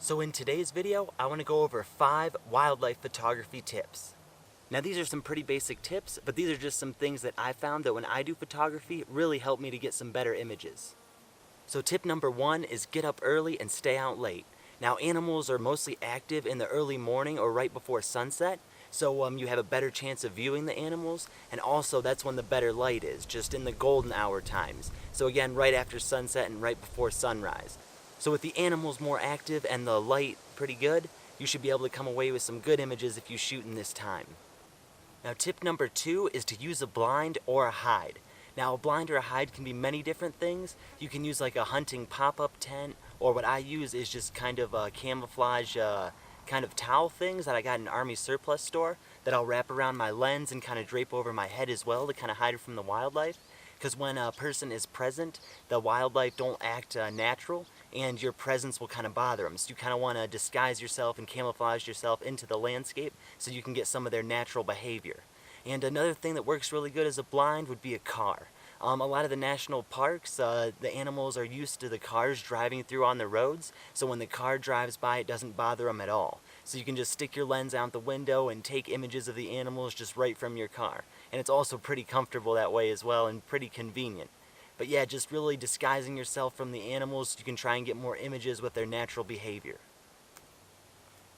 So in today's video, I want to go over 5 wildlife photography tips. Now these are some pretty basic tips, but these are just some things that I found that when I do photography really help me to get some better images. So tip number 1 is get up early and stay out late. Now animals are mostly active in the early morning or right before sunset, so you have a better chance of viewing the animals, and also that's when the better light is, just in the golden hour times. So again, right after sunset and right before sunrise. So with the animals more active and the light pretty good, you should be able to come away with some good images if you shoot in this time. Now tip number 2 is to use a blind or a hide. Now a blind or a hide can be many different things. You can use like a hunting pop-up tent, or what I use is just kind of a camouflage kind of towel things that I got in an army surplus store that I'll wrap around my lens and kind of drape over my head as well to kind of hide it from the wildlife. Because when a person is present, the wildlife don't act natural, and your presence will kind of bother them. So you kind of want to disguise yourself and camouflage yourself into the landscape so you can get some of their natural behavior. And another thing that works really good as a blind would be a car. A lot of the national parks, the animals are used to the cars driving through on the roads, so when the car drives by it doesn't bother them at all. So you can just stick your lens out the window and take images of the animals just right from your car. And it's also pretty comfortable that way as well, and pretty convenient. But yeah, just really disguising yourself from the animals so you can try and get more images with their natural behavior.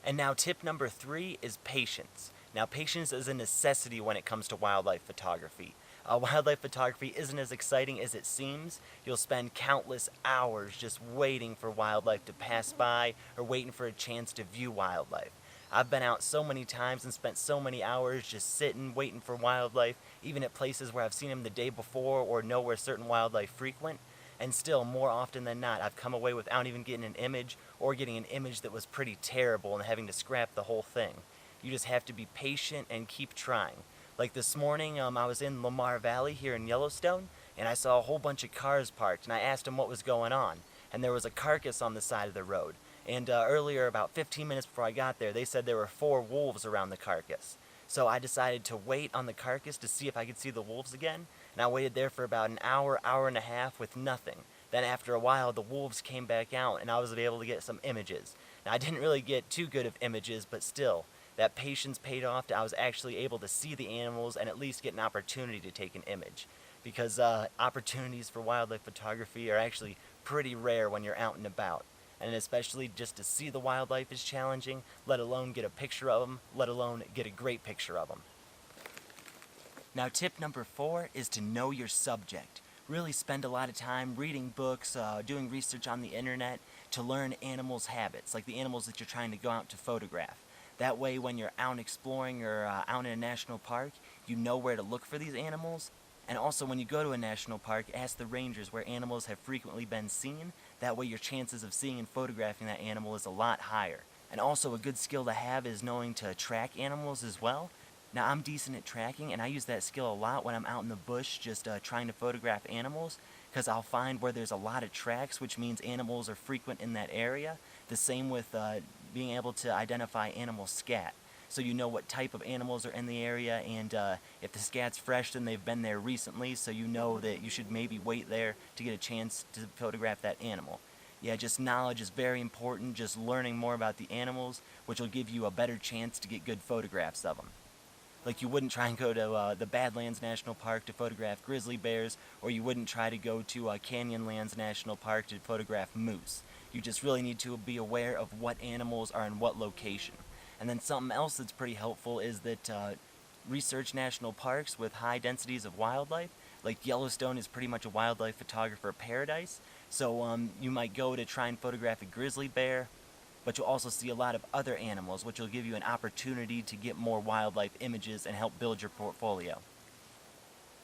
And now tip number 3 is patience. Now patience is a necessity when it comes to wildlife photography. Wildlife photography isn't as exciting as it seems. You'll spend countless hours just waiting for wildlife to pass by or waiting for a chance to view wildlife. I've been out so many times and spent so many hours just sitting, waiting for wildlife, even at places where I've seen them the day before or know where certain wildlife frequent. And still, more often than not, I've come away without even getting an image, or getting an image that was pretty terrible and having to scrap the whole thing. You just have to be patient and keep trying. Like this morning, I was in Lamar Valley here in Yellowstone, and I saw a whole bunch of cars parked, and I asked them what was going on. And there was a carcass on the side of the road. And earlier, about 15 minutes before I got there, they said there were 4 wolves around the carcass. So I decided to wait on the carcass to see if I could see the wolves again, and I waited there for about an hour, hour and a half with nothing. Then after a while, the wolves came back out, and I was able to get some images. Now I didn't really get too good of images, but still, that patience paid off. I was actually able to see the animals and at least get an opportunity to take an image. Because opportunities for wildlife photography are actually pretty rare when you're out and about. And especially just to see the wildlife is challenging, let alone get a picture of them, let alone get a great picture of them. Now tip number 4 is to know your subject. Really spend a lot of time reading books, doing research on the internet to learn animals' habits, like the animals that you're trying to go out to photograph. That way when you're out exploring or out in a national park, you know where to look for these animals. And also when you go to a national park, ask the rangers where animals have frequently been seen. That way your chances of seeing and photographing that animal is a lot higher. And also a good skill to have is knowing to track animals as well. Now I'm decent at tracking, and I use that skill a lot when I'm out in the bush just trying to photograph animals, because I'll find where there's a lot of tracks, which means animals are frequent in that area. The same with being able to identify animal scat. So you know what type of animals are in the area, and if the scat's fresh, then they've been there recently, so you know that you should maybe wait there to get a chance to photograph that animal. Yeah, just knowledge is very important, just learning more about the animals, which will give you a better chance to get good photographs of them. Like you wouldn't try and go to the Badlands National Park to photograph grizzly bears, or you wouldn't try to go to Canyonlands National Park to photograph moose. You just really need to be aware of what animals are in what location. And then something else that's pretty helpful is that research national parks with high densities of wildlife. Like Yellowstone is pretty much a wildlife photographer paradise, so you might go to try and photograph a grizzly bear, but you'll also see a lot of other animals, which will give you an opportunity to get more wildlife images and help build your portfolio.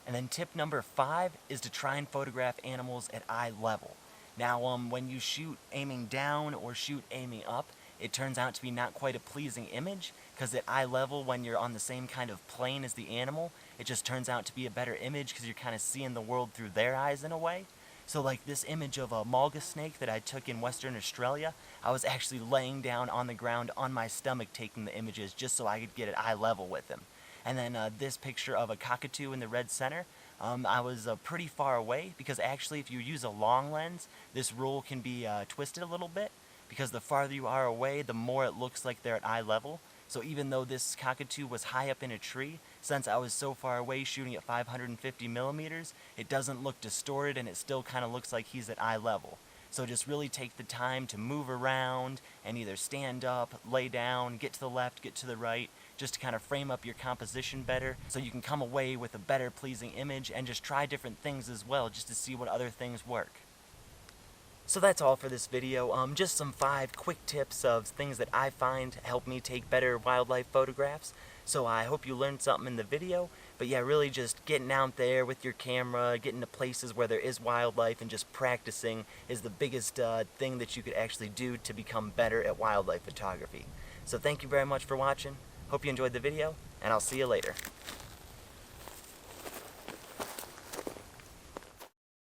And then tip number 5 is to try and photograph animals at eye level. Now when you shoot aiming down or shoot aiming up, it turns out to be not quite a pleasing image, because at eye level, when you're on the same kind of plane as the animal, it just turns out to be a better image because you're kind of seeing the world through their eyes in a way. So like this image of a mulga snake that I took in Western Australia, I was actually laying down on the ground on my stomach taking the images just so I could get at eye level with them. And then this picture of a cockatoo in the red center, I was pretty far away, because actually if you use a long lens, this rule can be twisted a little bit. because the farther you are away, the more it looks like they're at eye level. So even though this cockatoo was high up in a tree, since I was so far away shooting at 550 millimeters, it doesn't look distorted and it still kind of looks like he's at eye level. So just really take the time to move around and either stand up, lay down, get to the left, get to the right, just to kind of frame up your composition better so you can come away with a better pleasing image, and just try different things as well just to see what other things work. So that's all for this video. Just some 5 quick tips of things that I find help me take better wildlife photographs. So I hope you learned something in the video. But yeah, really just getting out there with your camera, getting to places where there is wildlife, and just practicing is the biggest thing that you could actually do to become better at wildlife photography. So thank you very much for watching. Hope you enjoyed the video, and I'll see you later.